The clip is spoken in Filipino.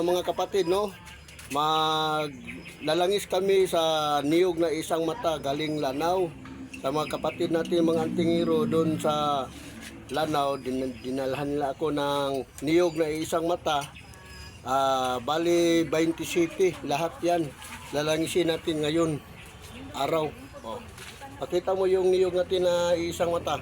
Mga kapatid, no, maglalangis kami sa niyog na isang mata galing Lanao. Sa mga kapatid natin, mga antingero doon sa Lanao, dinalhan nila ako ng niyog na isang mata. Bali 20 city, lahat yan. Lalangisin natin ngayon, araw. Pakita mo yung niyog natin na isang mata.